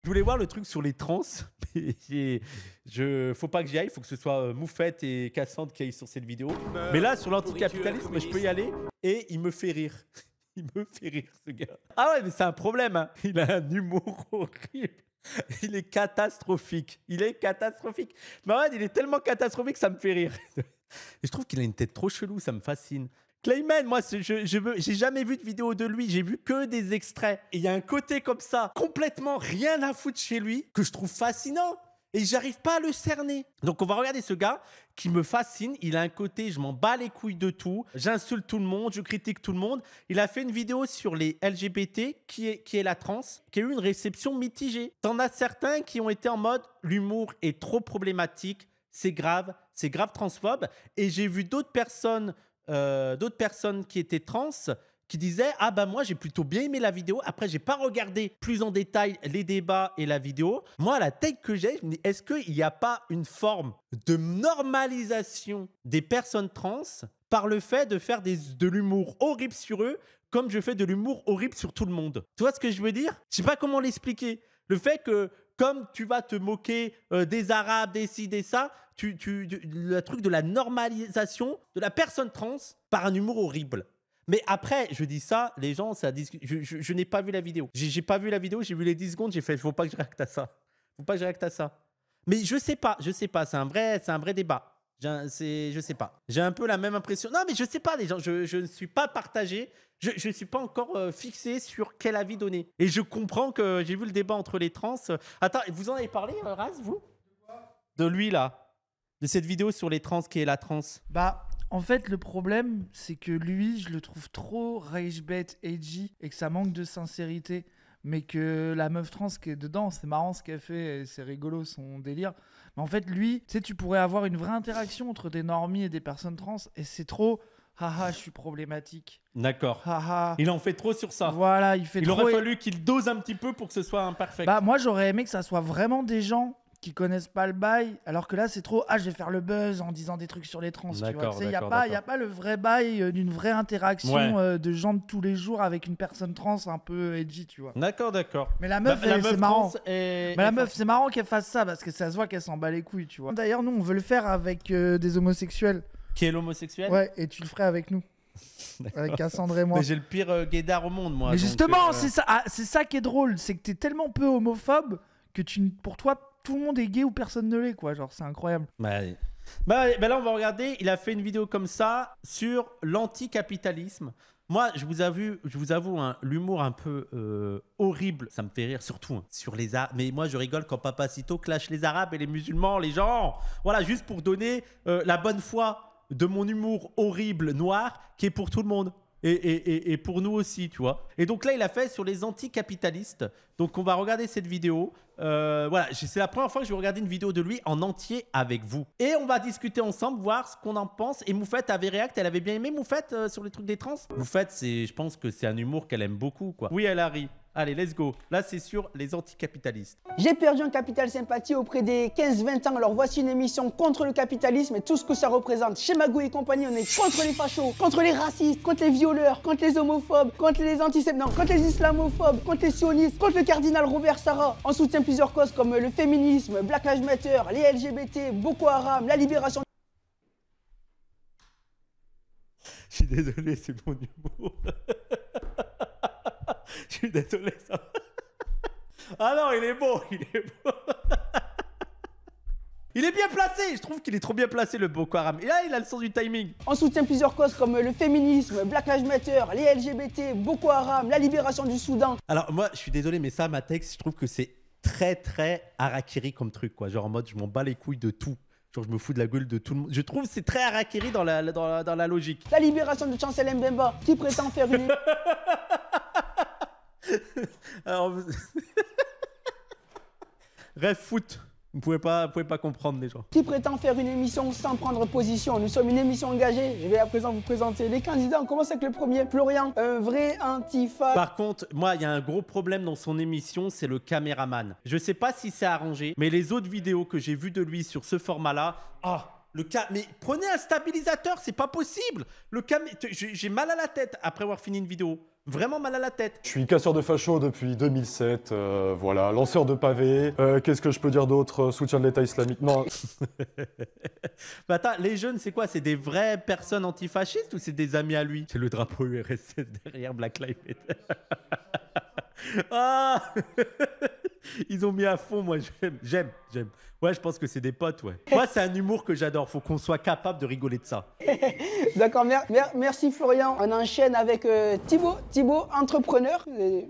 voulais voir le truc sur les trans. Faut pas que j'y aille. Faut que ce soit Moufette et Cassandre qui aillent sur cette vidéo. Mais là, sur l'anticapitalisme, je peux y aller. Et il me fait rire. Il me fait rire, ce gars. Ah ouais, mais c'est un problème. Hein. Il a un humour horrible. Il est catastrophique. Il est catastrophique. Mais ouais, il est tellement catastrophique que ça me fait rire. Et je trouve qu'il a une tête trop chelou. Ça me fascine. Clayman, moi, j'ai jamais vu de vidéo de lui. J'ai vu que des extraits. Et il y a un côté comme ça, complètement rien à foutre chez lui, que je trouve fascinant. Et j'arrive pas à le cerner. Donc on va regarder ce gars qui me fascine. Il a un côté, je m'en bats les couilles de tout. J'insulte tout le monde, je critique tout le monde. Il a fait une vidéo sur les LGBT, qui est la trans, qui a eu une réception mitigée. T'en as certains qui ont été en mode, l'humour est trop problématique, c'est grave transphobe. Et j'ai vu d'autres personnes qui étaient trans qui disaient « Ah bah moi j'ai plutôt bien aimé la vidéo. Après j'ai pas regardé plus en détail les débats et la vidéo. » Moi la tête que j'ai, je me dis est-ce qu'il n'y a pas une forme de normalisation des personnes trans par le fait de faire de l'humour horrible sur eux comme je fais de l'humour horrible sur tout le monde. Tu vois ce que je veux dire? Je sais pas comment l'expliquer. Le fait que comme tu vas te moquer des Arabes, des ci, des ça, le truc de la normalisation de la personne trans par un humour horrible. Mais après, je dis ça, les gens, ça discute. Je n'ai pas vu la vidéo. J'ai pas vu la vidéo, j'ai vu les 10 secondes, j'ai fait, faut pas que je réacte à ça. Faut pas que je réacte à ça. Mais je sais pas, c'est un vrai débat. Je sais pas. J'ai un peu la même impression. Non, mais je sais pas, les gens, je ne suis pas partagé. Je ne suis pas encore fixé sur quel avis donner. Et je comprends que j'ai vu le débat entre les trans. Attends, vous en avez parlé, Raz, vous? De lui, là. De cette vidéo sur les trans, qui est la trans. Bah, en fait, le problème, c'est que lui, je le trouve trop ragebait, edgy, et que ça manque de sincérité. Mais que la meuf trans qui est dedans, c'est marrant ce qu'elle fait, et c'est rigolo son délire. Mais en fait, lui, tu sais, tu pourrais avoir une vraie interaction entre des normies et des personnes trans, et c'est trop... Haha, je suis problématique. D'accord. Haha. Il en fait trop sur ça. Voilà, il aurait fallu qu'il dose un petit peu pour que ce soit imparfait. Bah, moi, j'aurais aimé que ça soit vraiment des gens qui connaissent pas le bail, alors que là, c'est trop je vais faire le buzz en disant des trucs sur les trans. Tu vois, il y a pas le vrai bail d'une vraie interaction de gens de tous les jours avec une personne trans un peu edgy, tu vois. D'accord. Mais la meuf, c'est marrant. Mais la meuf, c'est marrant qu'elle fasse ça parce que ça se voit qu'elle s'en bat les couilles, tu vois. D'ailleurs, nous, on veut le faire avec des homosexuels. Qui est l'homosexuel? Ouais, et tu le ferais avec nous. Avec Cassandre et moi. Mais j'ai le pire guédard au monde, moi. Mais justement, c'est ça qui est drôle, c'est que t'es tellement peu homophobe que pour toi, tout le monde est gay ou personne ne l'est, quoi. Genre, c'est incroyable. Bah, là, on va regarder. Il a fait une vidéo comme ça sur l'anticapitalisme. Moi, je vous avoue, hein, l'humour un peu horrible, ça me fait rire, surtout hein, sur les Arabes. Mais moi, je rigole quand Papacito clash les Arabes et les musulmans, les gens. Voilà, juste pour donner la bonne foi de mon humour horrible, noir, qui est pour tout le monde. Et pour nous aussi, tu vois. Et donc là, il a fait sur les anticapitalistes. Donc on va regarder cette vidéo. Voilà, c'est la première fois que je vais regarder une vidéo de lui en entier avec vous. Et on va discuter ensemble, voir ce qu'on en pense. Et Moufette avait réacté, elle avait bien aimé Moufette sur les trucs des trans. Moufette, je pense que c'est un humour qu'elle aime beaucoup, quoi. Oui, elle a ri. Allez, let's go. Là, c'est sur les anticapitalistes. J'ai perdu un capital sympathie auprès des 15-20 ans. Alors voici une émission contre le capitalisme et tout ce que ça représente. Chez Magou et compagnie, on est contre les fachos, contre les racistes, contre les violeurs, contre les homophobes, contre les antisémites, contre les islamophobes, contre les sionistes, contre le cardinal Robert Sarah. On soutient plusieurs causes comme le féminisme, Black Lives Matter, les LGBT, Boko Haram, la libération. Je suis désolé, c'est mon humour. Je suis désolé, ça. Ah non, il est beau, il est beau. Il est bien placé, je trouve qu'il est trop bien placé, le Boko Haram. Et là, il a le sens du timing. On soutient plusieurs causes comme le féminisme, Black Lives Matter, les LGBT, Boko Haram, la libération du Soudan. Alors moi, je suis désolé, mais ça, ma texte, je trouve que c'est très harakiri comme truc, quoi. Genre en mode, je m'en bats les couilles de tout. Genre, je me fous de la gueule de tout le monde. Je trouve que c'est très harakiri dans la logique. La libération de Chancel Mbemba, qui prétend faire une... Alors, rêve foot. Vous pouvez pas comprendre les gens. Qui prétend faire une émission sans prendre position. Nous sommes une émission engagée. Je vais à présent vous présenter les candidats. On commence avec le premier, Florian, un vrai antifa. Par contre, moi, il y a un gros problème dans son émission, c'est le caméraman. Je sais pas si c'est arrangé, mais les autres vidéos que j'ai vues de lui sur ce format-là, mais prenez un stabilisateur, c'est pas possible. J'ai mal à la tête après avoir fini une vidéo. vraiment mal à la tête. Je suis casseur de facho depuis 2007, voilà, lanceur de pavés. Qu'est-ce que je peux dire d'autre? Soutien de l'État islamique. Non. Bah attends, les jeunes, c'est quoi? C'est des vraies personnes antifascistes ou c'est des amis à lui? C'est le drapeau URSS derrière Black Lives Matter. Ah ils ont mis à fond, moi j'aime. Ouais, je pense que c'est des potes, ouais. Moi, c'est un humour que j'adore. Faut qu'on soit capable de rigoler de ça. D'accord, merci Florian. On enchaîne avec Thibaut, entrepreneur.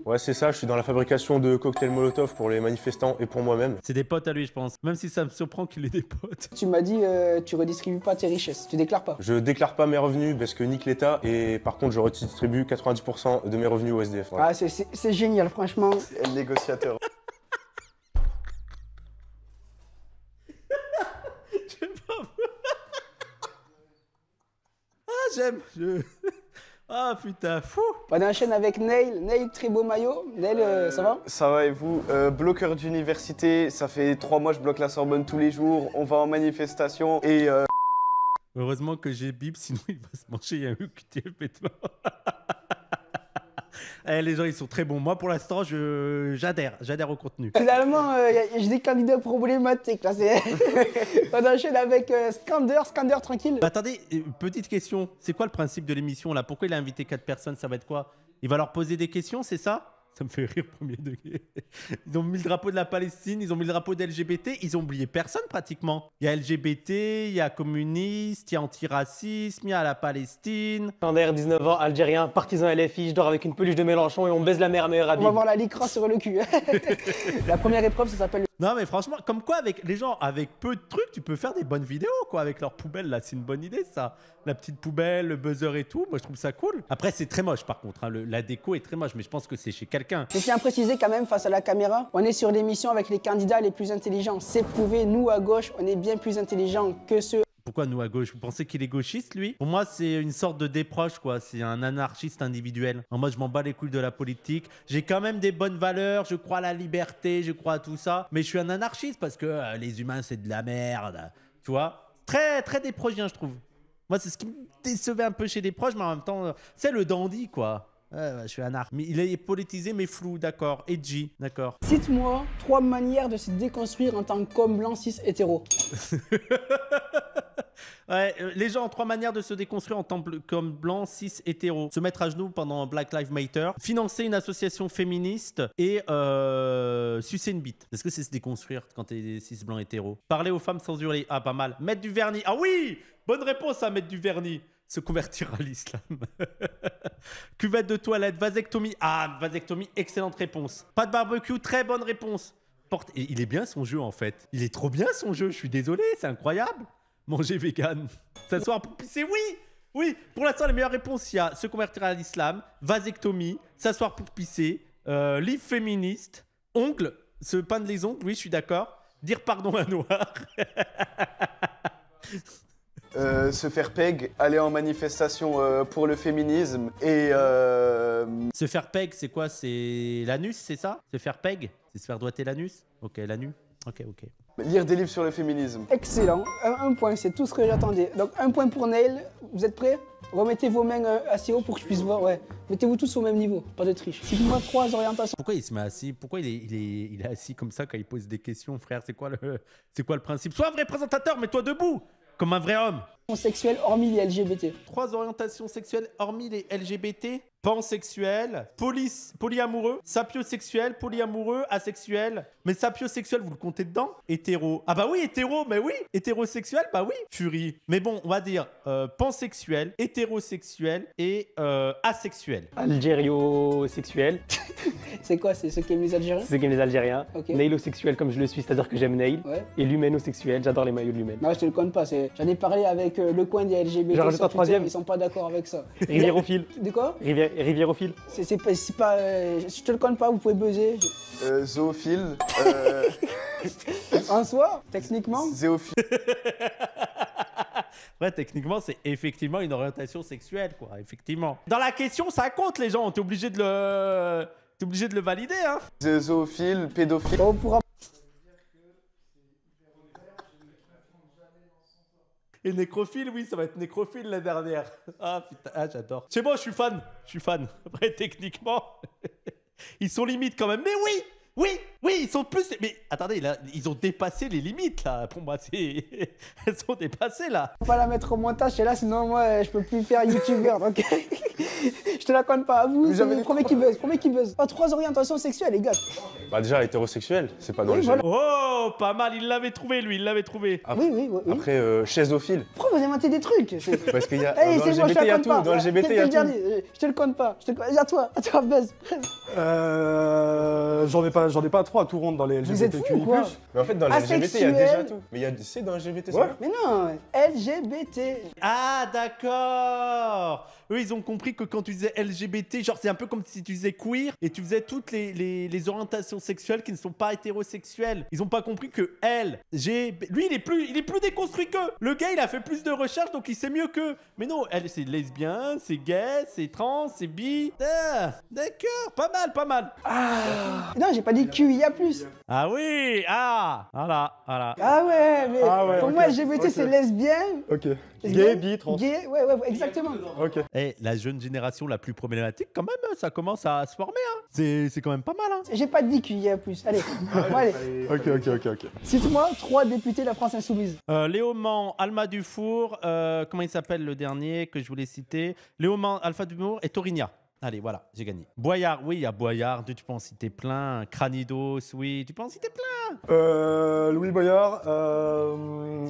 Ouais, c'est ça, je suis dans la fabrication de cocktails Molotov pour les manifestants et pour moi-même. C'est des potes à lui, je pense. Même si ça me surprend qu'il ait des potes. Tu m'as dit, tu redistribues pas tes richesses, tu déclares pas. Je déclare pas mes revenus parce que nique l'État et par contre je redistribue 90% de mes revenus au SDF. Voilà. Ah, c'est génial, franchement. Et le négociateur. J'aime. Ah putain, fou. On enchaîne avec Neil. Neil, très beau maillot. Neil, ça va? Ça va et vous? Bloqueur d'université, ça fait 3 mois que je bloque la Sorbonne tous les jours. On va en manifestation et... Heureusement que j'ai bip, sinon il va se manger un QTF bêtement. Eh, les gens, ils sont très bons. Moi, pour l'instant, j'adhère au contenu. Finalement, j'ai des candidats problématiques. Là, on enchaîne avec Skander tranquille. Bah, attendez, petite question. C'est quoi le principe de l'émission là? Pourquoi il a invité 4 personnes? Ça va être quoi? Il va leur poser des questions, c'est ça? Ça me fait rire, premier degré. Ils ont mis le drapeau de la Palestine, ils ont mis le drapeau d'LGBT, ils ont oublié personne pratiquement. Il y a LGBT, il y a communiste, il y a antiracisme, il y a la Palestine. Skander, 19 ans, algérien, partisan LFI, je dors avec une peluche de Mélenchon et on baise la mère à meilleur ami. On va voir la lycra sur le cul. La première épreuve, ça s'appelle... Non mais franchement, comme quoi avec les gens, avec peu de trucs, tu peux faire des bonnes vidéos quoi, avec leur poubelle là, c'est une bonne idée ça. La petite poubelle, le buzzer et tout, moi je trouve ça cool. Après c'est très moche par contre, hein. La déco est très moche, mais je pense que c'est chez quelqu'un. Je tiens à préciser quand même face à la caméra, on est sur l'émission avec les candidats les plus intelligents. C'est prouvé, nous à gauche, on est bien plus intelligents que ceux... Pourquoi nous à gauche? Vous pensez qu'il est gauchiste lui? Pour moi c'est une sorte de déproche quoi, c'est un anarchiste individuel. En moi je m'en bats les couilles de la politique, j'ai quand même des bonnes valeurs, je crois à la liberté, je crois à tout ça, mais je suis un anarchiste parce que les humains c'est de la merde, tu vois. Très très déprochien je trouve. Moi c'est ce qui me décevait un peu chez des proches, mais en même temps c'est le dandy quoi. Ouais, je suis anarchiste. Mais il est politisé mais flou, d'accord. Edgy, d'accord. Cite-moi 3 manières de se déconstruire en tant qu'homme blanc cis hétéro. Ouais, les gens ont 3 manières de se déconstruire en tant qu'homme blanc, cis, hétéro. Se mettre à genoux pendant Black Lives Matter, financer une association féministe et sucer une bite. Est-ce que c'est se déconstruire quand t'es cis, blanc, hétéro? Parler aux femmes sans hurler. Ah, pas mal. Mettre du vernis. Ah oui! Bonne réponse à mettre du vernis. Se convertir à l'islam. Cuvette de toilette, vasectomie. Ah, vasectomie, excellente réponse. Pas de barbecue, très bonne réponse. Et il est bien son jeu en fait. Il est trop bien son jeu, je suis désolé, c'est incroyable. Manger vegan. S'asseoir pour pisser, oui. Oui, pour l'instant, les meilleures réponses, il y a se convertir à l'islam, vasectomie, s'asseoir pour pisser, livre féministe, ongles, se peindre les ongles, oui, je suis d'accord. Dire pardon à Noir. Se faire peg, aller en manifestation pour le féminisme et... Se faire peg, c'est quoi? C'est l'anus, c'est ça? Se faire peg? C'est se faire doigter l'anus? Ok, l'anus. Ok. Lire des livres sur le féminisme. Excellent. Un point, c'est tout ce que j'attendais. Donc 1 point pour Neil. Vous êtes prêts? Remettez vos mains assez haut pour que je puisse voir. Ouais. Mettez-vous tous au même niveau, pas de triche. Cite-moi 3 orientations. Pourquoi il se met assis? Pourquoi il est assis comme ça quand il pose des questions, frère? C'est quoi le principe? Sois un vrai présentateur, mets-toi debout, comme un vrai homme. Sexuelles hormis les LGBT. 3 orientations sexuelles hormis les LGBT. Pansexuel, polyamoureux, sapiosexuel, polyamoureux, asexuel. Mais sapiosexuel, vous le comptez dedans? Hétéro. Ah bah oui, hétéro, mais oui. Hétérosexuel, bah oui. Furie. Mais bon, on va dire pansexuel, hétérosexuel et asexuel. Algériosexuel, C'est quoi? C'est ceux qui aiment les Algériens? c'est ce qu'aiment les Algériens. Ok. Nailosexuel comme je le suis, c'est-à-dire que j'aime Nail. Ouais. Et l'humanosexuel, j'adore les maillots de l'humain. Non, je te le compte pas. J'en ai parlé avec le coin des LGBT. J'en rajoute sur un Twitter, 3e. Ils sont pas d'accord avec ça. Riviérophile. De quoi? Riviérophile. C'est pas. Je te le compte pas, vous pouvez buzzer. Zoophile. En soi, techniquement. Zéophile. Ouais, techniquement, c'est effectivement une orientation sexuelle, quoi. Effectivement. Dans la question, ça compte, les gens. T'es obligé de le valider, hein. Zoophile, pédophile. On pourra. Et nécrophile, oui, ça va être nécrophile la dernière. Ah putain, ah, j'adore. C'est bon, je suis fan. Après, techniquement, ils sont limites quand même. Mais oui, ils sont plus. Mais attendez, là, ils ont dépassé les limites là. Pour moi, elles sont dépassées là. Faut pas la mettre au montage, et là, sinon, moi, je peux plus faire youtubeur. Donc, je te la compte pas. À vous, c'est le premier qui buzz. Pas 3 orientations sexuelles, les gars. Bah déjà hétérosexuel, c'est pas dans Oui, le voilà. genre. Oh, pas mal, il l'avait trouvé lui, il l'avait trouvé. Oui. Après, chaisophile. Pourquoi vous inventez des trucs? Parce qu'il y a Hey, dans c'est bon, je LGBT, te il y la a compte tout. pas. Dans LGBT, il y a Quel tout. dernier Je te le compte pas. À toi, buzz. J'en ai pas 3 à tout rond dans les Vous êtes LGBTQI+. fous ou quoi? Mais en fait, dans les LGBT, il y a Asexuel. déjà tout. Mais il y a c'est dans LGBT, Ouais. Mais non, LGBT. Ah d'accord. Eux, ils ont compris que quand tu disais LGBT, genre c'est un peu comme si tu disais queer et tu faisais toutes les orientations sexuelles qui ne sont pas hétérosexuelles. Ils ont pas compris que lui il est plus déconstruit qu'eux. Le gars il a fait plus de recherches donc il sait mieux qu'eux. Mais non, elle c'est lesbien, c'est gay, c'est trans, c'est bi. Ah, d'accord, pas mal. Non, j'ai pas dit QIA+. Ah oui, voilà. Ah ouais, mais pour ok, moi, LGBT, ok. c'est lesbien. Ok. lesbien, Gay, bi, trans. Gay, ouais, exactement. Ok. Et la jeune génération la plus problématique quand même, ça commence à se former. Hein. C'est quand même pas mal. Hein. J'ai pas dit QIA+. Allez, bon, allez. Ok. Cite-moi 3 députés de la France Insoumise. Léaumont, Alma Dufour, comment il s'appelle le dernier que je voulais citer? Léaumont, Alpha Dufour et Torigna. Allez, voilà, j'ai gagné. Boyard, oui, il y a Boyard, tu peux en citer plein. Cranidos, oui, tu peux en citer plein. Louis Boyard,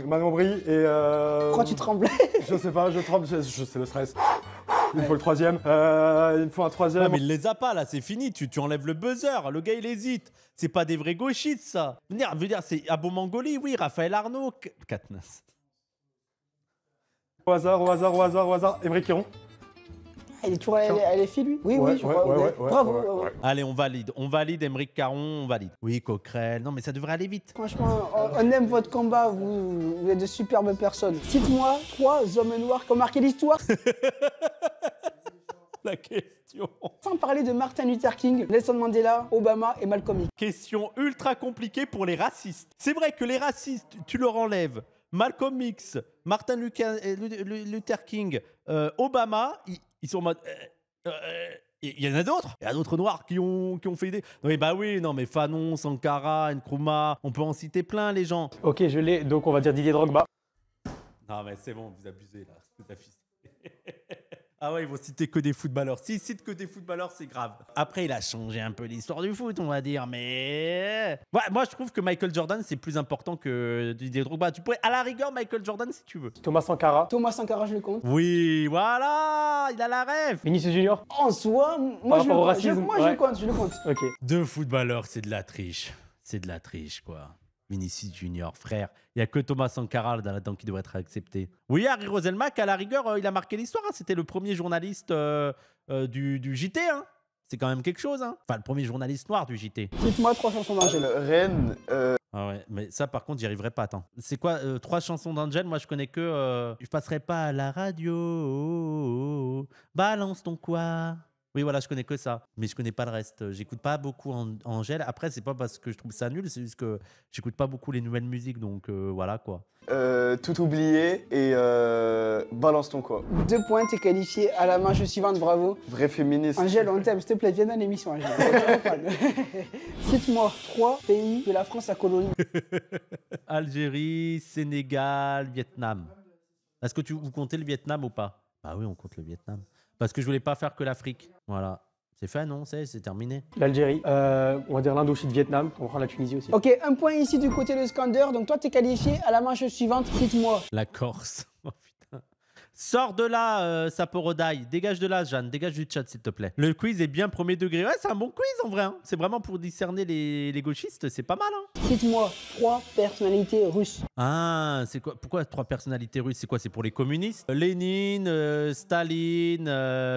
Manon Brie et... Pourquoi tu tremblais? Je sais pas, je tremble, c'est le stress. Il me faut le troisième. Il me faut un troisième. Non, mais il les a pas, là, c'est fini. Tu enlèves le buzzer. Le gars, il hésite. C'est pas des vrais gauchistes, ça. Veux dire, c'est Abo Mangoli, oui, Raphaël Arnaud, Katnas. Au hasard. Émeric Caron. Elle est toujours à LFI, lui? Oui, Ouais, je crois. ouais, Bravo. ouais. Allez, on valide Émeric Caron, on valide. Oui, Coquerel. Non, mais ça devrait aller vite. Franchement, on aime votre combat, vous êtes de superbes personnes. Cite-moi 3 hommes noirs qui ont marqué l'histoire, La question. sans parler de Martin Luther King, Nelson Mandela, Obama et Malcolm X. Question ultra compliquée pour les racistes. C'est vrai que les racistes, tu leur enlèves Malcolm X, Martin Luther King, Obama, ils sont en mode... Il y en a d'autres. Il y a d'autres noirs qui ont fait des... Non mais bah oui, non mais Fanon, Sankara, Nkrumah, on peut en citer plein les gens. Ok, je l'ai, donc on va dire Didier Drogba. Non mais c'est bon, vous abusez là. C'est affiché. Ah ouais, ils vont citer que des footballeurs. S'ils citent que des footballeurs, c'est grave. Après, il a changé un peu l'histoire du foot, on va dire, mais... Ouais, moi, je trouve que Michael Jordan, c'est plus important que Didier Drogba. Tu pourrais, à la rigueur, Michael Jordan, si tu veux. Thomas Sankara. Thomas Sankara, je le compte. Oui, voilà, il a la rêve. Vinicius Junior. En soi, moi, je rapport au le racisme, compte. Je le compte. Ok. Deux footballeurs, c'est de la triche. C'est de la triche, quoi. Vinicius Junior, frère. Il n'y a que Thomas Sankara là-dedans qui devrait être accepté. Oui, Harry Roselmack, à la rigueur, il a marqué l'histoire. Hein. C'était le premier journaliste du JT. Hein. C'est quand même quelque chose. Hein. Enfin, le premier journaliste noir du JT. Cite-moi 3 chansons d'Angèle. Rennes, Ah ouais, mais ça, par contre, j'y arriverai pas. Attends. C'est quoi 3 chansons d'Angèle? Moi, je connais que Je passerai pas à la radio. Balance ton quoi. Oui, voilà, je connais que ça. Mais je connais pas le reste. J'écoute pas beaucoup Angèle. Après, c'est pas parce que je trouve ça nul, c'est juste que j'écoute pas beaucoup les nouvelles musiques. Donc voilà quoi. tout oublié et balance ton quoi. 2 points, t'es qualifié à la manche suivante, bravo. Vrai féministe. Angèle, on t'aime, s'il te plaît, viens dans l'émission, Angèle. Cite-moi 3 pays que la France a colonisés. Algérie, Sénégal, Vietnam. Est-ce que vous comptez le Vietnam ou pas? Bah oui, on compte le Vietnam. Parce que je voulais pas faire que l'Afrique. Voilà. C'est fait, non? C'est terminé. L'Algérie. On va dire l'Indochine, Vietnam. On prend la Tunisie aussi. Ok, 1 point ici du côté de Skander. Donc toi, t'es qualifié à la manche suivante. Cite-moi. La Corse. Oh putain. Sors de là, Saporodai. Dégage de là, Jeanne. Dégage du chat, s'il te plaît. Le quiz est bien premier degré. Ouais, c'est un bon quiz en vrai. Hein. C'est vraiment pour discerner les gauchistes. C'est pas mal. Hein. Cite-moi 3 personnalités russes. Ah, c'est quoi? Pourquoi 3 personnalités russes? C'est quoi? C'est pour les communistes? Lénine, Staline,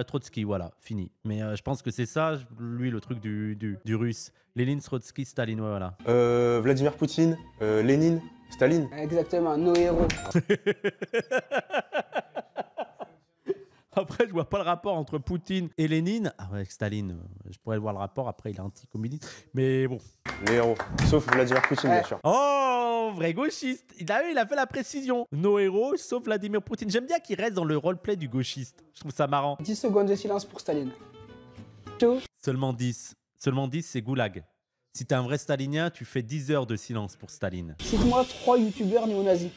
Trotsky. Voilà, fini. Mais je pense que c'est ça, lui, le truc du russe. Lénine, Trotsky, Staline. Ouais, voilà. Vladimir Poutine, Lénine, Staline. Exactement, nos héros. Après, je vois pas le rapport entre Poutine et Lénine. Ah ouais, Staline, je pourrais voir le rapport. Après, il est anticommuniste. Mais bon. Les héros. Sauf Vladimir Poutine, bien sûr. Oh, non, vrai gauchiste. Il a fait la précision. Nos héros, sauf Vladimir Poutine. J'aime bien qu'il reste dans le roleplay du gauchiste. Je trouve ça marrant. 10 secondes de silence pour Staline. Chaud. Seulement 10. Seulement 10, c'est goulag. Si t'es un vrai stalinien, tu fais 10 heures de silence pour Staline. Cite-moi 3 youtubeurs néo-nazis.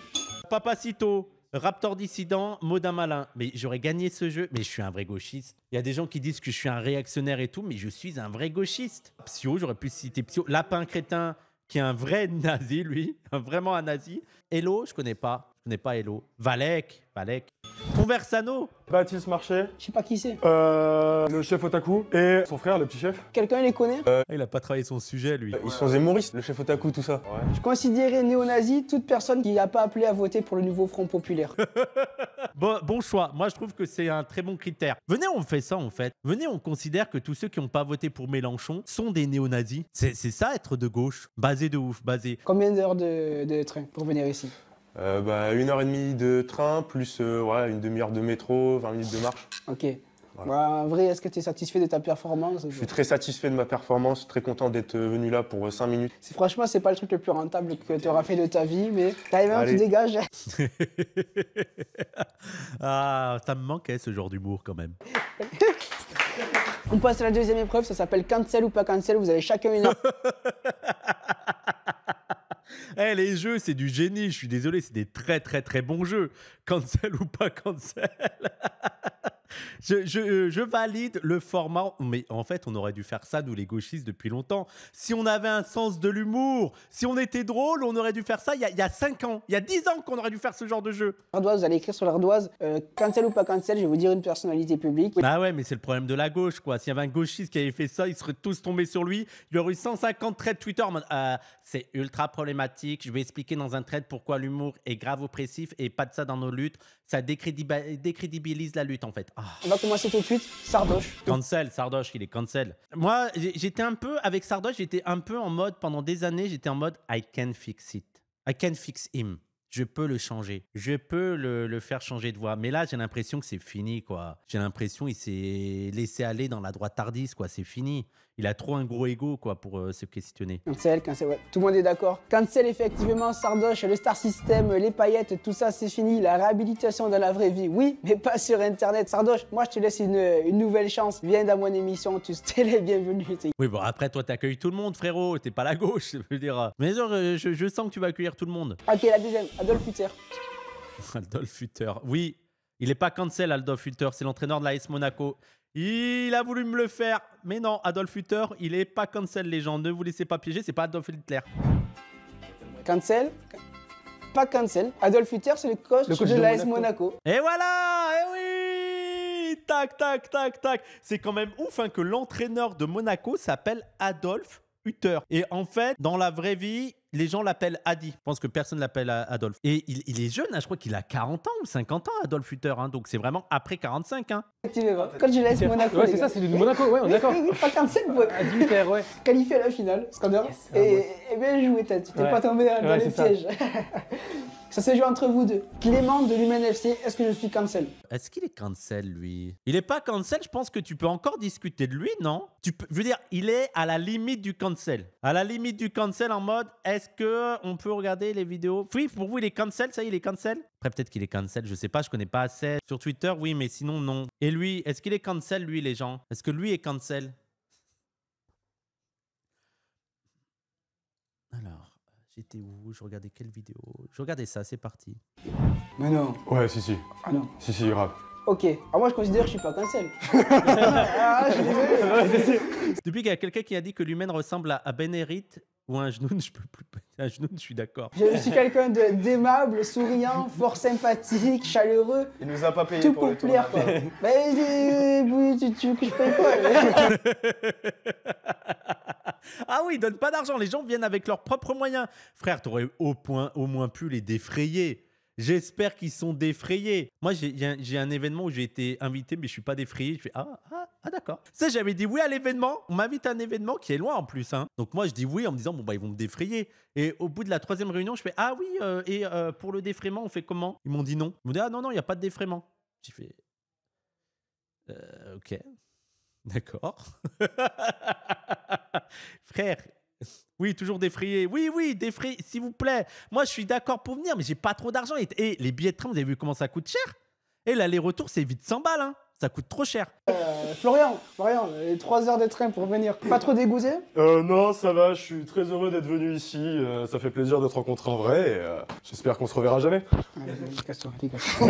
Papacito, Raptor Dissident, Modin Malin. Mais j'aurais gagné ce jeu, mais je suis un vrai gauchiste. Il y a des gens qui disent que je suis un réactionnaire et tout, mais je suis un vrai gauchiste. Psio, j'aurais pu citer Psio. Lapin Crétin, qui est un vrai nazi, lui. Vraiment un nazi. Hello, je connais pas. Je connais pas Hello. Valek. Conversano. Baptiste Marché, Je sais pas qui c'est. le chef Otaku et son frère, le petit chef. Quelqu'un les connaît? Il a pas travaillé son sujet, lui. Ils sont zémoristes, le chef otaku, tout ça. Je considérais néo-nazi toute personne qui n'a pas appelé à voter pour le nouveau Front Populaire. Bon choix. Moi, je trouve que c'est un très bon critère. Venez, on fait ça, en fait. Venez, on considère que tous ceux qui n'ont pas voté pour Mélenchon sont des néo-nazis. C'est ça, être de gauche. Basé de ouf, basé. Combien d'heures de train pour venir ici? 1h30 de train, plus une demi-heure de métro, 20 minutes de marche. Ok. Voilà. Bah, en vrai, est-ce que tu es satisfait de ta performance? Je suis très satisfait de ma performance, très content d'être venu là pour 5 minutes. Franchement, c'est pas le truc le plus rentable que tu auras fait de ta vie, mais t'arrives à tu dégages. Ah, ça me manquait ce genre d'humour quand même. On passe à la deuxième épreuve, ça s'appelle cancel ou pas cancel. Vous avez chacun une heure. Eh, les jeux, c'est du génie. Je suis désolé, c'est des très très très bons jeux. Cancel ou pas cancel. Je valide le format. Mais en fait, on aurait dû faire ça, nous les gauchistes, depuis longtemps. Si on avait un sens de l'humour, si on était drôle, on aurait dû faire ça il y a 5 ans. Il y a 10 ans qu'on aurait dû faire ce genre de jeu. L'ardoise, vous allez écrire sur l'ardoise cancel ou pas cancel. Je vais vous dire une personnalité publique. Ah ouais, mais c'est le problème de la gauche, quoi. S'il y avait un gauchiste qui avait fait ça, ils seraient tous tombés sur lui. Il y aurait eu 150 threads Twitter en mode c'est ultra problématique. Je vais expliquer dans un thread pourquoi l'humour est grave oppressif et pas de ça dans nos luttes. Ça décrédibilise la lutte, en fait. Ah. On va commencer tout de suite. Sardoche. Cancel, Sardoche, il est cancel. Moi, j'étais un peu, avec Sardoche, j'étais un peu en mode, pendant des années, j'étais en mode I can fix it. I can fix him. Je peux le changer. Je peux le faire changer de voix. Mais là, j'ai l'impression que c'est fini, quoi. J'ai l'impression qu'il s'est laissé aller dans la droitardise, quoi. C'est fini. Il a trop un gros ego, quoi, pour se questionner. Cancel, ouais. Tout le monde est d'accord. Cancel, effectivement, Sardoche, le Star System, les paillettes, tout ça, c'est fini. La réhabilitation dans la vraie vie, oui, mais pas sur Internet. Sardoche, moi, je te laisse une nouvelle chance. Viens dans mon émission, tu es les bienvenus. Oui, bon, après, toi, t'accueilles tout le monde, frérot. T'es pas la gauche, je veux dire. Mais je sens que tu vas accueillir tout le monde. Ok, la deuxième, Adolf Hitler. Adolf Hitler, oui. Il est pas cancel, Adolf Hitler. C'est l'entraîneur de l'AS Monaco. Il a voulu me le faire. Mais non, Adolf Hitler, il est pas cancel, les gens. Ne vous laissez pas piéger, c'est pas Adolf Hitler. Cancel. Pas cancel. Adolf Hitler, c'est le coach de l'AS Monaco. Et voilà, eh oui. Tac, tac, tac, tac. C'est quand même ouf hein, que l'entraîneur de Monaco s'appelle Adolf Hitler. Et en fait, dans la vraie vie, les gens l'appellent Adi. Je pense que personne l'appelle Adolphe. Et il est jeune, hein, je crois qu'il a 40 ans ou 50 ans, Adolf Hitler. Hein, donc c'est vraiment après 45. Hein. Effectivement. Quand je laisse Monaco. Ouais, c'est ça, c'est du Monaco, ouais, on est d'accord. Oui, pas cancel, Adi Hitler, ouais. Qualifié à la finale, scandale. Yes, et bien joué, Tête. Tu t'es Ouais. pas tombé dans Ouais, les c'est ça. pièges. Ça se joue entre vous deux. Clément de l'UMNFC, est-ce que je suis cancel? Est-ce qu'il est cancel, lui? Il est pas cancel, je pense que tu peux encore discuter de lui, non? Je veux dire, il est à la limite du cancel. À la limite du cancel en mode, est-ce qu'on peut regarder les vidéos? Oui, pour vous, il est cancel, ça y est, il est cancel? Après, peut-être qu'il est cancel, je sais pas, je connais pas assez. Sur Twitter, oui, mais sinon, non. Et lui, est-ce qu'il est cancel, lui, les gens? Est-ce que lui est cancel? Alors, j'étais où? Je regardais quelle vidéo? Je regardais ça, c'est parti. Mais non. Ouais, si. Ah non. Si, grave. Ok. Alors moi, je considère que je suis pas cancel. Ah, je suis désolé. Depuis qu'il y a quelqu'un qui a dit que l'humaine ressemble à Benérite ou un genou, je peux plus. Un genou, je suis d'accord. Je suis quelqu'un d'aimable, souriant, fort sympathique, chaleureux. Il nous a pas payé Tout pour le populaire, quoi. tournage. Tu veux que je paye quoi? Ah oui, ils donnent pas d'argent. Les gens viennent avec leurs propres moyens. Frère, t'aurais au moins pu les défrayer. J'espère qu'ils sont défrayés. Moi, j'ai un événement où j'ai été invité, mais je suis pas défrayé. Je fais d'accord. Tu sais, j'avais dit oui à l'événement. On m'invite à un événement qui est loin en plus. Hein. Donc moi, je dis oui en me disant bon bah ils vont me défrayer. Et au bout de la 3e réunion, je fais ah oui pour le défraiement, on fait comment? Ils m'ont dit non. Ils m'ont dit ah non, il y a pas de défraiement. J'ai fait ok. D'accord. Frère, Oui, toujours défrayé. Oui, oui, défrayé, s'il vous plaît. Moi, je suis d'accord pour venir, mais j'ai pas trop d'argent. Et les billets de train, vous avez vu comment ça coûte cher? Et l'aller-retour, c'est vite 100 balles, hein. Ça coûte trop cher. Florian, 3 heures de train pour venir. Pas trop dégoûté? Non, ça va, je suis très heureux d'être venu ici. Ça fait plaisir de te rencontrer en vrai et j'espère qu'on se reverra jamais. Casse-toi, casse-toi.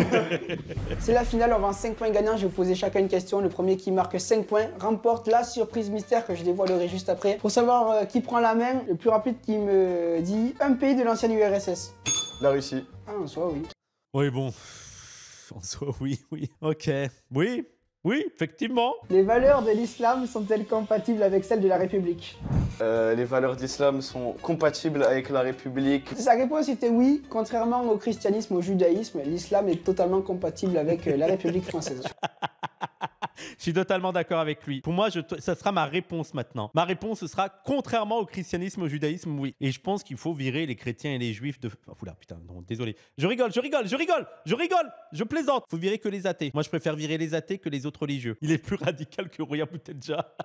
C'est la finale, on va en 5 points gagnants. Je vais vous poser chacun une question. Le premier qui marque 5 points remporte la surprise mystère que je dévoilerai juste après. Pour savoir qui prend la main, le plus rapide qui me dit un pays de l'ancienne URSS. La Russie. Ah, en soi, oui. Oui, bon. En soi, oui, oui. Ok. Oui, oui, effectivement. Les valeurs de l'islam sont-elles compatibles avec celles de la République? Les valeurs d'islam sont compatibles avec la République. Sa réponse était oui. Contrairement au christianisme, au judaïsme, l'islam est totalement compatible avec la République française. Je suis totalement d'accord avec lui. Pour moi, ça sera ma réponse maintenant. Ma réponse, ce sera contrairement au christianisme, au judaïsme, oui. Et je pense qu'il faut virer les chrétiens et les juifs de... Oh, oula, putain, non, désolé. Je rigole. Je plaisante. Faut virer que les athées. Moi, je préfère virer les athées que les autres religieux. Il est plus radical que Roya Boutelja.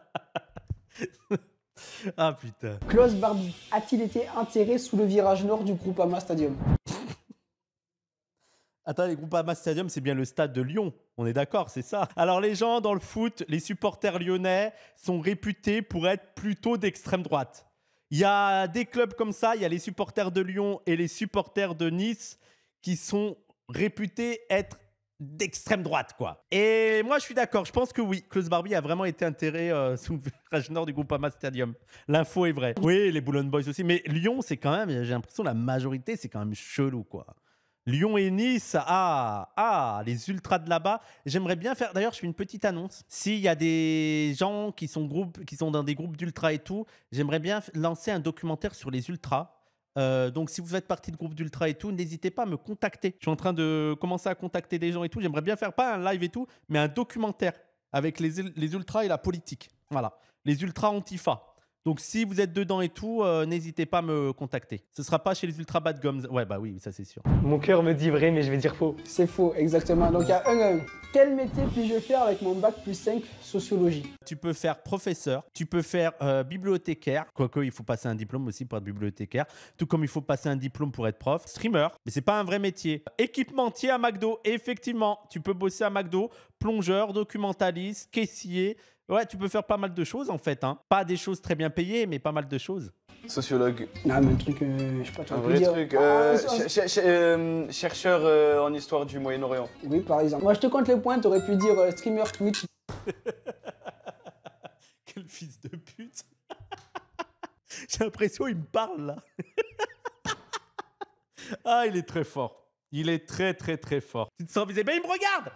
Ah, putain. Klaus Barbie a-t-il été enterré sous le virage nord du Groupama Stadium? Attends, les Groupama Stadium, c'est bien le stade de Lyon. On est d'accord, c'est ça. Alors, les gens dans le foot, les supporters lyonnais sont réputés pour être plutôt d'extrême droite. Il y a des clubs comme ça, il y a les supporters de Lyon et les supporters de Nice qui sont réputés être d'extrême droite, quoi. Et moi, je suis d'accord. Je pense que oui, Klaus Barbie a vraiment été enterré sous le virage nord du Groupama Stadium. L'info est vraie. Oui, les Boulogne Boys aussi. Mais Lyon, c'est quand même, j'ai l'impression, la majorité, c'est quand même chelou, quoi. Lyon et Nice, les ultras de là-bas. J'aimerais bien faire, d'ailleurs, je fais une petite annonce. S'il y a des gens qui sont dans des groupes d'ultras et tout, j'aimerais bien lancer un documentaire sur les ultras. Donc, si vous faites partie de groupes d'ultras et tout, n'hésitez pas à me contacter. Je suis en train de commencer à contacter des gens et tout. J'aimerais bien faire, pas un live et tout, mais un documentaire avec les ultras et la politique. Voilà, les ultras Antifa. Donc, si vous êtes dedans et tout, n'hésitez pas à me contacter. Ce sera pas chez les Ultra Bad Gums. Ouais, bah oui, ça c'est sûr. Mon cœur me dit vrai, mais je vais dire faux. C'est faux, exactement. Donc, il y a un. Quel métier puis-je faire avec mon bac plus 5 sociologie? Tu peux faire professeur, tu peux faire bibliothécaire, quoique il faut passer un diplôme aussi pour être bibliothécaire, tout comme il faut passer un diplôme pour être prof, streamer, mais c'est pas un vrai métier. Équipementier à McDo, effectivement, tu peux bosser à McDo, plongeur, documentaliste, caissier. Ouais, tu peux faire pas mal de choses en fait, hein. Pas des choses très bien payées, mais pas mal de choses. Sociologue. Non, mais un truc, je sais pas, tu Un peux vrai dire. truc. Chercheur en histoire du Moyen-Orient. Oui, par exemple. Moi, je te compte les points, t'aurais pu dire streamer Twitch. Quel fils de pute. J'ai l'impression qu'il me parle là. Ah, il est très fort. Il est très très très fort. Tu te sens visé. Mais il me regarde.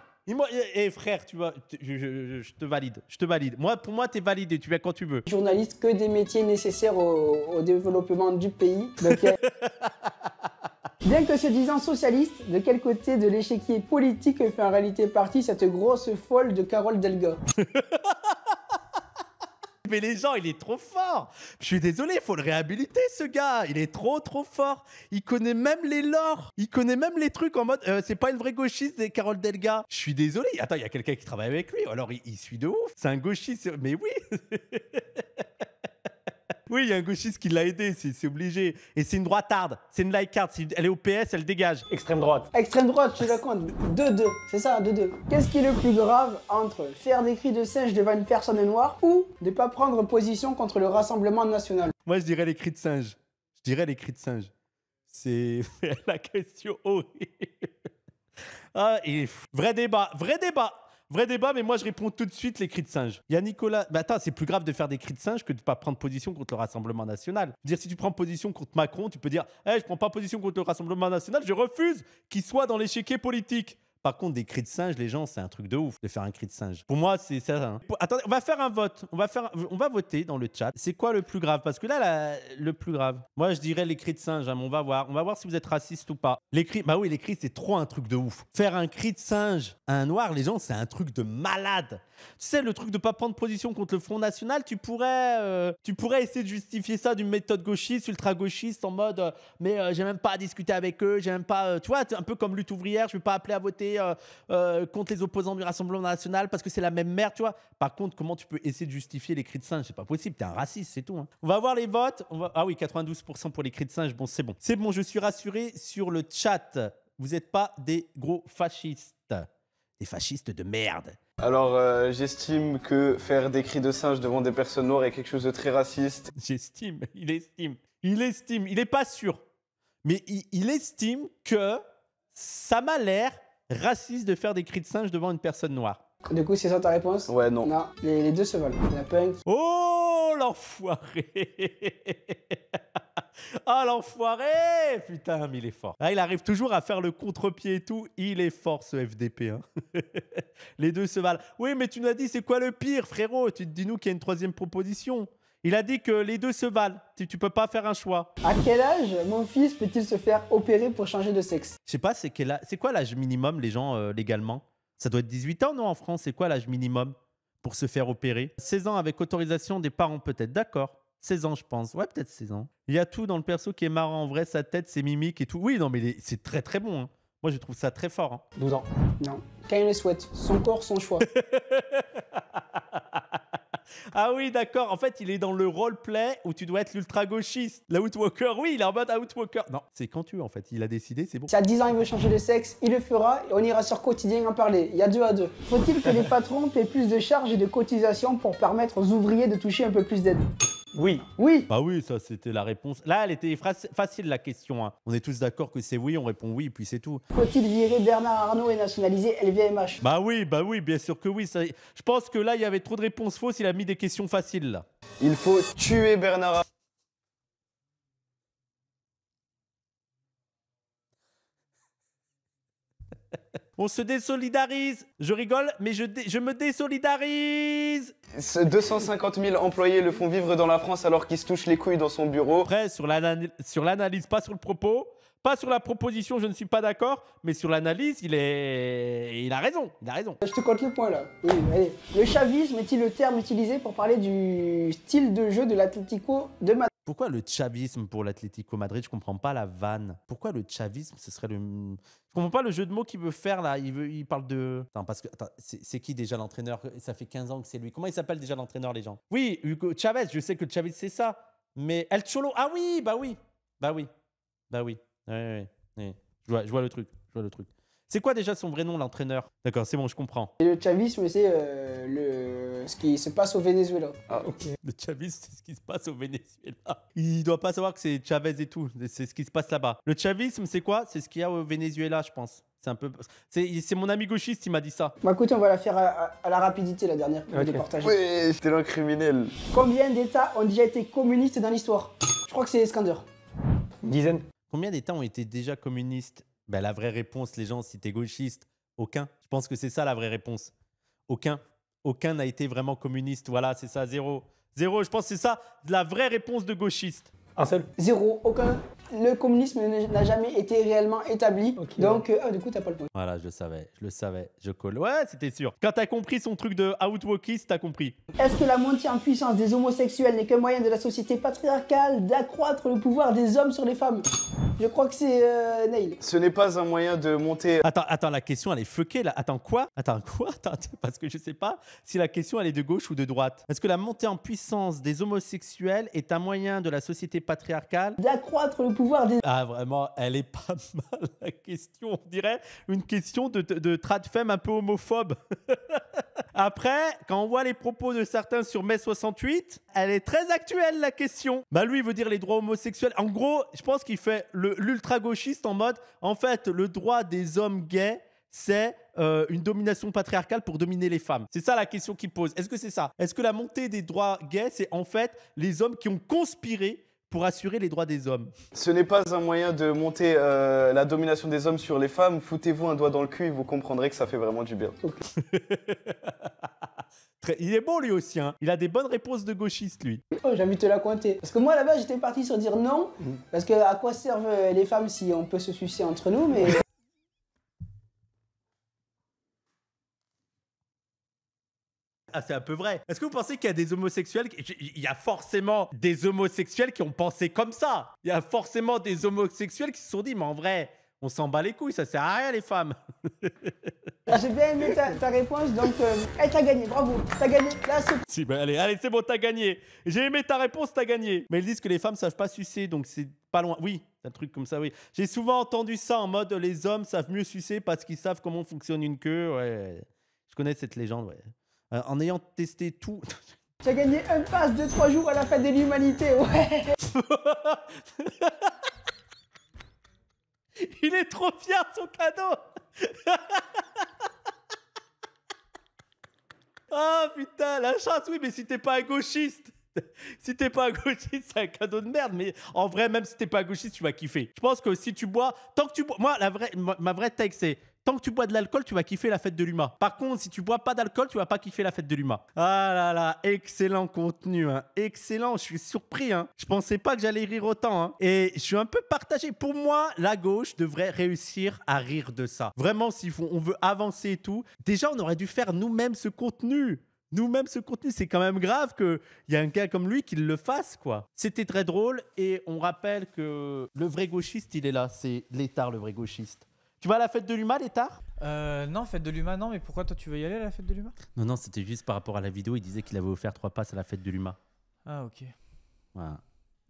Eh frère, tu vois, je te valide. Je te valide. Moi, pour moi, t'es validé. Tu viens quand tu veux. Journaliste, que des métiers nécessaires au développement du pays. Donc, bien que se disant socialiste, de quel côté de l'échiquier politique fait en réalité partie cette grosse folle de Carole Delga? Mais les gens, il est trop fort. Je suis désolé, il faut le réhabiliter, ce gars. Il est trop, trop fort. Il connaît même les lores. Il connaît même les trucs en mode... c'est pas une vraie gauchiste, des Carole Delga. Je suis désolé. Attends, il y a quelqu'un qui travaille avec lui. Alors, il suit de ouf. C'est un gauchiste. Mais oui. Oui, il y a un gauchiste qui l'a aidé, c'est obligé. Et c'est une droitarde, c'est une likearde. Elle est au PS, elle dégage. Extrême droite. Extrême droite, je te la compte. 2-2, c'est ça, 2-2. Qu'est-ce qui est le plus grave entre faire des cris de singe devant une personne noire ou ne pas prendre position contre le Rassemblement national? Moi, je dirais les cris de singe. Je dirais les cris de singe. C'est la question horrible. Ah, et vrai débat, vrai débat. Vrai débat, mais moi je réponds tout de suite les cris de singe. Il y a Nicolas. Mais attends, c'est plus grave de faire des cris de singe que de ne pas prendre position contre le Rassemblement national. Dire, si tu prends position contre Macron, tu peux dire hey, je prends pas position contre le Rassemblement national, je refuse qu'il soit dans l'échiquier politique. Par contre, des cris de singe, les gens, c'est un truc de ouf de faire un cri de singe. Pour moi, c'est ça. Hein. Attendez, on va faire un vote. On va voter dans le chat. C'est quoi le plus grave? Parce que là, le plus grave. Moi, je dirais les cris de singe. Hein, mais on va voir. On va voir si vous êtes raciste ou pas. Les cris, bah oui, les cris, c'est trop un truc de ouf. Faire un cri de singe à un noir, les gens, c'est un truc de malade. Tu sais, le truc de pas prendre position contre le Front National, tu pourrais essayer de justifier ça d'une méthode gauchiste, ultra-gauchiste, en mode mais j'ai même pas à discuter avec eux, j'ai même pas... tu vois, un peu comme lutte ouvrière, je vais pas appeler à voter contre les opposants du Rassemblement national parce que c'est la même merde, tu vois. Par contre, comment tu peux essayer de justifier les cris de singe? C'est pas possible, t'es un raciste, c'est tout. Hein. On va voir les votes. Ah oui, 92% pour les cris de singe. Bon, c'est bon. C'est bon, je suis rassuré sur le chat. Vous n'êtes pas des gros fascistes. Des fascistes de merde. Alors, j'estime que faire des cris de singe devant des personnes noires est quelque chose de très raciste. J'estime, il estime, il n'est pas sûr. Mais il estime que ça m'a l'air raciste de faire des cris de singe devant une personne noire. Du coup, c'est ça ta réponse? Ouais, non. Non, les deux se valent. La punk. Oh, l'enfoiré. Ah, l'enfoiré. Putain, mais il est fort. Ah, il arrive toujours à faire le contre-pied et tout. Il est fort, ce FDP. Hein. Les deux se valent. Oui, mais tu nous as dit, c'est quoi le pire, frérot? Tu te dis-nous qu'il y a une troisième proposition. Il a dit que les deux se valent. Tu peux pas faire un choix. À quel âge mon fils peut-il se faire opérer pour changer de sexe? Je sais pas, c'est quoi l'âge minimum, les gens, légalement? Ça doit être 18 ans, non, en France? C'est quoi l'âge minimum pour se faire opérer? 16 ans avec autorisation des parents, peut-être. D'accord. 16 ans, je pense. Ouais, peut-être 16 ans. Il y a tout dans le perso qui est marrant. En vrai, sa tête, ses mimiques et tout. Oui, non, mais c'est très, très bon. Hein. Moi, je trouve ça très fort. Hein. 12 ans. Non. Quand il le souhaite. Son corps, son choix. Ah oui, d'accord. En fait, il est dans le roleplay où tu dois être l'ultra-gauchiste. L'outwalker, oui, il est en mode outwalker. Non, c'est quand tu veux, en fait. Il a décidé, c'est bon. Si à 10 ans il veut changer de sexe, il le fera et on ira sur Quotidien en parler. Il y a 2 à 2. Faut-il que les patrons paient plus de charges et de cotisations pour permettre aux ouvriers de toucher un peu plus d'aide? Oui. Oui. Bah oui, ça, c'était la réponse. Là, elle était facile, la question. Hein. On est tous d'accord que c'est oui, on répond oui, puis c'est tout. Faut-il virer Bernard Arnault et nationaliser LVMH? Bah oui, bien sûr que oui. Ça... Je pense que là, il y avait trop de réponses fausses. Il a mis des questions faciles, là. Il faut tuer Bernard Arnault. On se désolidarise. Je rigole, mais je me désolidarise. 250 000 employés le font vivre dans la France alors qu'il se touche les couilles dans son bureau. Après, sur l'analyse, pas sur le propos, pas sur la proposition, je ne suis pas d'accord, mais sur l'analyse, il a raison. Je te compte le point là. Oui, allez. Le chavisme est-il le terme utilisé pour parler du style de jeu de l'Atlético de Madrid? Pourquoi le chavisme pour l'Atlético Madrid? Je comprends pas la vanne. Pourquoi le chavisme, ce serait le... Je comprends pas le jeu de mots qu'il veut faire là. Il parle de... Attends, parce que... Attends, c'est qui déjà l'entraîneur? Ça fait 15 ans que c'est lui. Comment il s'appelle déjà l'entraîneur, les gens? Oui, Hugo Chavez. Je sais que Chavez, c'est ça. Mais El Cholo... Ah oui, bah oui. Ouais. Je vois le truc. C'est quoi déjà son vrai nom, l'entraîneur? D'accord, c'est bon, je comprends. Et le chavisme, c'est ce qui se passe au Venezuela. Ah, ok. Le chavisme, c'est ce qui se passe au Venezuela. Il doit pas savoir que c'est Chavez et tout. C'est ce qui se passe là-bas. Le chavisme, c'est quoi? C'est ce qu'il y a au Venezuela, je pense. C'est un peu... C'est mon ami gauchiste qui m'a dit ça. Bah écoutez, on va la faire à la rapidité, la dernière, pour départager. Oui, c'était un criminel. Combien d'États ont déjà été communistes dans l'histoire? Je crois que c'est Iskander. Une dizaine. Combien d'États ont été déjà communistes? Ben, la vraie réponse, les gens, si t'es gauchiste, aucun. Je pense que c'est ça la vraie réponse. Aucun. Aucun n'a été vraiment communiste. Voilà, c'est ça, zéro. Zéro, je pense que c'est ça la vraie réponse de gauchiste. Un seul. Zéro, aucun. Le communisme n'a jamais été réellement établi. Okay. Donc, du coup, t'as pas le point. Voilà, je le savais, je colle. Ouais, c'était sûr. Quand t'as compris son truc de outwalkiste, t'as compris. Est-ce que la montée en puissance des homosexuels n'est qu'un moyen de la société patriarcale d'accroître le pouvoir des hommes sur les femmes? Je crois que c'est Neil. Ce n'est pas un moyen de monter... Attends, la question, elle est fuckée, là. Attends, quoi? Attends, parce que je sais pas si la question, elle est de gauche ou de droite. Est-ce que la montée en puissance des homosexuels est un moyen de la société patriarcale d'accroître le pouvoir des... Ah, vraiment, elle est pas mal, la question. On dirait une question de trad femme un peu homophobe. Après, quand on voit les propos de certains sur mai 68, elle est très actuelle, la question. Bah, lui, il veut dire les droits homosexuels. En gros, je pense qu'il fait l'ultra-gauchiste en mode, en fait, le droit des hommes gays, c'est une domination patriarcale pour dominer les femmes. C'est ça la question qu'il pose. Est-ce que c'est ça? Est-ce que la montée des droits gays, c'est en fait les hommes qui ont conspiré pour assurer les droits des hommes? Ce n'est pas un moyen de monter la domination des hommes sur les femmes. Foutez-vous un doigt dans le cul et vous comprendrez que ça fait vraiment du bien. Il est bon lui aussi, hein. Il a des bonnes réponses de gauchiste, lui. Oh, j'ai envie de te la cointer. Parce que moi, là-bas, j'étais parti sur dire non. Parce que à quoi servent les femmes si on peut se sucer entre nous, mais... Ah, c'est un peu vrai. Est-ce que vous pensez qu'il y a des homosexuels... Il y a forcément des homosexuels qui ont pensé comme ça. Il y a forcément des homosexuels qui se sont dit, mais en vrai, On s'en bat les couilles, ça sert à rien les femmes. J'ai bien aimé ta réponse, donc t'as gagné, bravo, t'as gagné. Là, c'est Si, bah, allez, c'est bon, t'as gagné. J'ai aimé ta réponse, t'as gagné. Mais ils disent que les femmes savent pas sucer, donc c'est pas loin. Oui, c'est un truc comme ça, oui. J'ai souvent entendu ça en mode les hommes savent mieux sucer parce qu'ils savent comment fonctionne une queue. Ouais, je connais cette légende, ouais. En ayant testé tout. J'ai gagné un pass de 3 jours à la fête de l'humanité, ouais. Il est trop fier de son cadeau. Oh putain, la chance, oui, mais si t'es pas un gauchiste. Si t'es pas un gauchiste, c'est un cadeau de merde. Mais en vrai, même si t'es pas un gauchiste, tu vas kiffer. Je pense que si tu bois, tant que tu bois, moi, ma vraie take, c'est tant que tu bois de l'alcool, tu vas kiffer la fête de l'UMA. Par contre, si tu bois pas d'alcool, tu vas pas kiffer la fête de l'UMA. Ah là là, excellent contenu, hein. Excellent. Je suis surpris, hein. Je pensais pas que j'allais rire autant, hein. Et je suis un peu partagé. Pour moi, la gauche devrait réussir à rire de ça. Vraiment, si on veut avancer et tout, déjà, on aurait dû faire nous-mêmes ce contenu. Nous-mêmes, ce contenu, c'est quand même grave qu'il y a un gars comme lui qui le fasse, quoi. C'était très drôle et on rappelle que le vrai gauchiste, il est là. C'est Létard, le vrai gauchiste. Tu vas à la fête de l'UMA, Létard ? Non, fête de l'UMA, non, mais pourquoi toi tu veux y aller à la fête de l'UMA ? Non, c'était juste par rapport à la vidéo. Il disait qu'il avait offert 3 passes à la fête de l'UMA. Ah, ok. Voilà.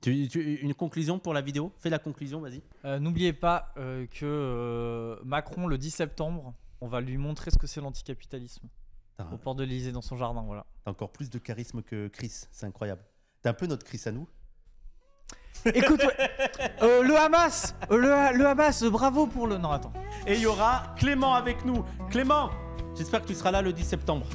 Une conclusion pour la vidéo ? Fais la conclusion, vas-y. N'oubliez pas que Macron, le 10 septembre, on va lui montrer ce que c'est l'anticapitalisme. Au port de l'Élysée, dans son jardin, voilà. T'as encore plus de charisme que Chris, c'est incroyable. T'es un peu notre Chris à nous. Écoute, le Hamas, le Hamas, bravo pour le... Non, attends. Et il y aura Clément avec nous. Clément, j'espère que tu seras là le 10 septembre.